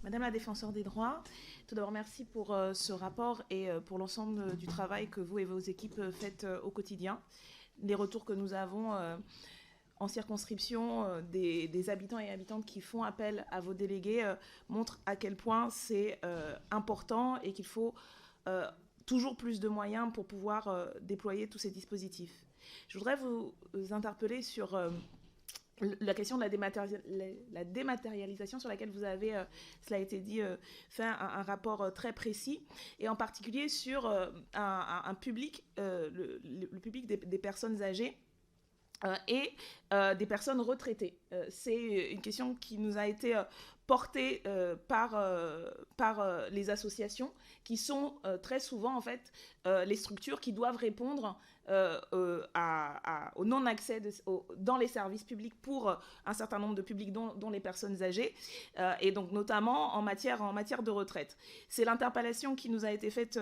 Madame la défenseure des droits, tout d'abord merci pour ce rapport et pour l'ensemble du travail que vous et vos équipes faites au quotidien. Les retours que nous avons en circonscription des habitants et habitantes qui font appel à vos délégués montrent à quel point c'est important et qu'il faut toujours plus de moyens pour pouvoir déployer tous ces dispositifs. Je voudrais vous interpeller sur la question de la dématérialisation sur laquelle vous avez, cela a été dit, fait un rapport très précis, et en particulier sur un public, le public des personnes âgées et des personnes retraitées. C'est une question qui nous a été portée par les associations, qui sont très souvent en fait les structures qui doivent répondre au non-accès dans les services publics pour un certain nombre de publics, dont les personnes âgées, et donc notamment en matière de retraite. C'est l'interpellation qui nous a été faite,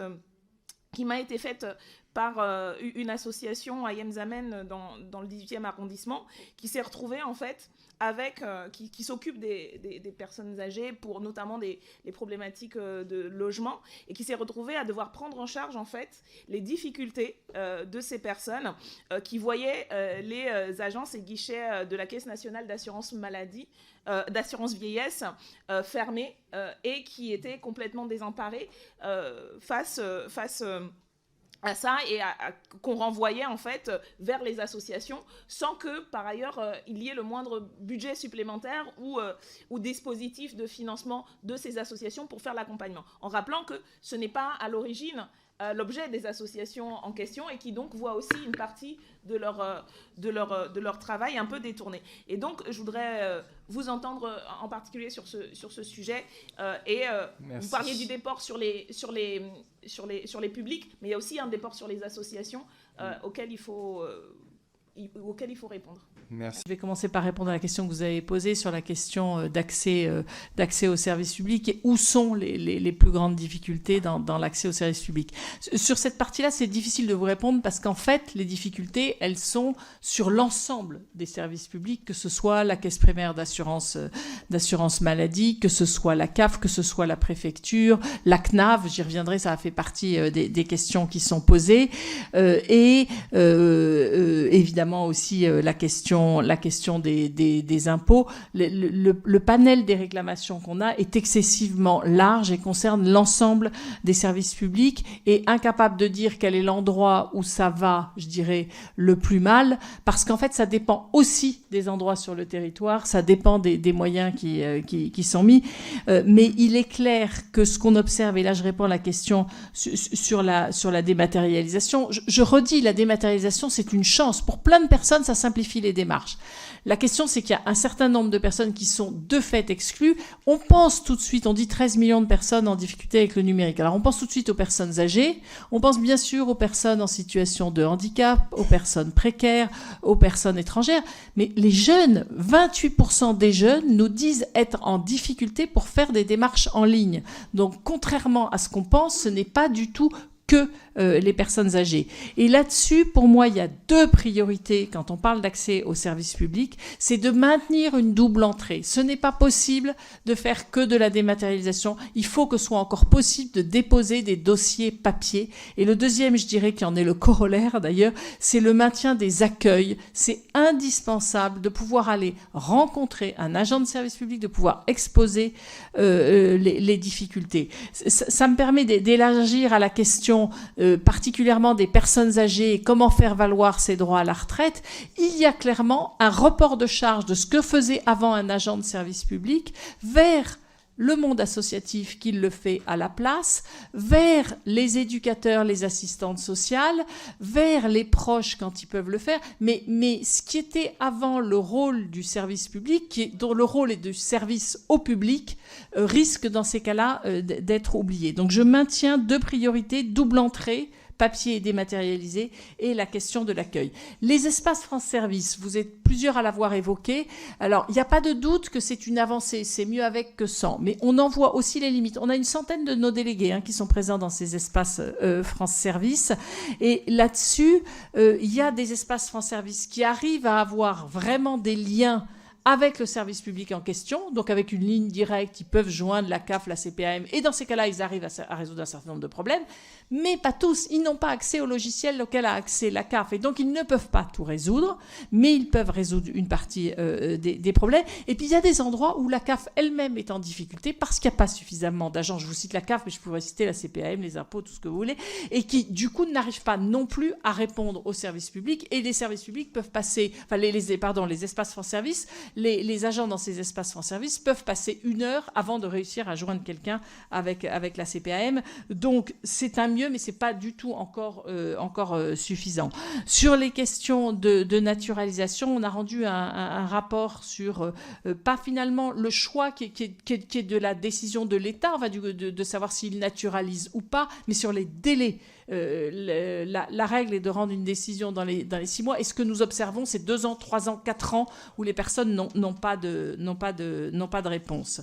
qui m'a été faite par une association à Yemzamen dans le 18e arrondissement, qui s'est retrouvée en fait avec, qui s'occupe des personnes âgées pour notamment les problématiques de logement, et qui s'est retrouvée à devoir prendre en charge en fait les difficultés de ces personnes qui voyaient les agences et guichets de la Caisse nationale d'assurance maladie, d'assurance vieillesse fermés, et qui étaient complètement désemparés face à ça, et qu'on renvoyait en fait vers les associations sans que par ailleurs il y ait le moindre budget supplémentaire ou dispositif de financement de ces associations pour faire l'accompagnement, en rappelant que ce n'est pas à l'origine l'objet des associations en question, et qui donc voient aussi une partie de leur travail un peu détourné. Et donc je voudrais vous entendre en particulier sur ce sujet, et vous parliez du déport sur les publics, mais il y a aussi un déport sur les associations auquel il faut répondre. Merci. Je vais commencer par répondre à la question que vous avez posée sur la question d'accès aux services publics, et où sont les plus grandes difficultés dans l'accès aux services publics. Sur cette partie-là, c'est difficile de vous répondre, parce qu'en fait, les difficultés, elles sont sur l'ensemble des services publics, que ce soit la caisse primaire d'assurance maladie, que ce soit la CAF, que ce soit la préfecture, la CNAV, j'y reviendrai, ça a fait partie des questions qui sont posées, et évidemment aussi la question des impôts. Le panel des réclamations qu'on a est excessivement large et concerne l'ensemble des services publics, et incapable de dire quel est l'endroit où ça va, je dirais, le plus mal, parce qu'en fait, ça dépend aussi des endroits sur le territoire, ça dépend des moyens qui sont mis. Mais il est clair que ce qu'on observe, et là je réponds à la question sur la dématérialisation, je redis, la dématérialisation, c'est une chance. Pour plein de personnes, ça simplifie les démarches. La question, c'est qu'il y a un certain nombre de personnes qui sont de fait exclues. On pense tout de suite, on dit 13 millions de personnes en difficulté avec le numérique. Alors on pense tout de suite aux personnes âgées, on pense bien sûr aux personnes en situation de handicap, aux personnes précaires, aux personnes étrangères, mais les jeunes, 28% des jeunes nous disent être en difficulté pour faire des démarches en ligne. Donc contrairement à ce qu'on pense, ce n'est pas du tout que les personnes âgées. Et là-dessus, pour moi, il y a deux priorités quand on parle d'accès aux services publics. C'est de maintenir une double entrée. Ce n'est pas possible de faire que de la dématérialisation. Il faut que ce soit encore possible de déposer des dossiers papier. Et le deuxième, je dirais, qui en est le corollaire d'ailleurs, c'est le maintien des accueils. C'est indispensable de pouvoir aller rencontrer un agent de service public, de pouvoir exposer les difficultés. Ça me permet d'élargir à la question particulièrement des personnes âgées et comment faire valoir ses droits à la retraite. Il y a clairement un report de charge de ce que faisait avant un agent de service public vers le monde associatif qui le fait à la place, vers les éducateurs, les assistantes sociales, vers les proches quand ils peuvent le faire. Mais ce qui était avant le rôle du service public, dont le rôle est de service au public, risque dans ces cas-là d'être oublié. Donc je maintiens deux priorités, double entrée, papier et dématérialisé, et la question de l'accueil. Les espaces France Service, vous êtes plusieurs à l'avoir évoqué. Alors, il n'y a pas de doute que c'est une avancée, c'est mieux avec que sans, mais on en voit aussi les limites. On a une centaine de nos délégués qui sont présents dans ces espaces France Service, et là-dessus, il y a des espaces France Service qui arrivent à avoir vraiment des liens avec le service public en question, donc avec une ligne directe, ils peuvent joindre la CAF, la CPAM, et dans ces cas-là, ils arrivent à résoudre un certain nombre de problèmes, mais pas tous. Ils n'ont pas accès au logiciel auquel a accès la CAF, et donc ils ne peuvent pas tout résoudre, mais ils peuvent résoudre une partie des problèmes. Et puis il y a des endroits où la CAF elle-même est en difficulté parce qu'il n'y a pas suffisamment d'agents. Je vous cite la CAF, mais je pourrais citer la CPAM, les impôts, tout ce que vous voulez, et qui du coup n'arrivent pas non plus à répondre aux services publics. Et les services publics peuvent passer, enfin les espaces France Service, les agents dans ces espaces France Service peuvent passer 1 heure avant de réussir à joindre quelqu'un avec la CPAM. Donc c'est un mieux, mais c'est pas du tout encore suffisant. Sur les questions de naturalisation, on a rendu un rapport sur pas finalement le choix qui est de la décision de l'État, enfin, de savoir s'il naturalise ou pas, mais sur les délais. La règle est de rendre une décision dans les 6 mois. Et ce que nous observons, c'est 2 ans, 3 ans, 4 ans où les personnes n'ont pas de réponse.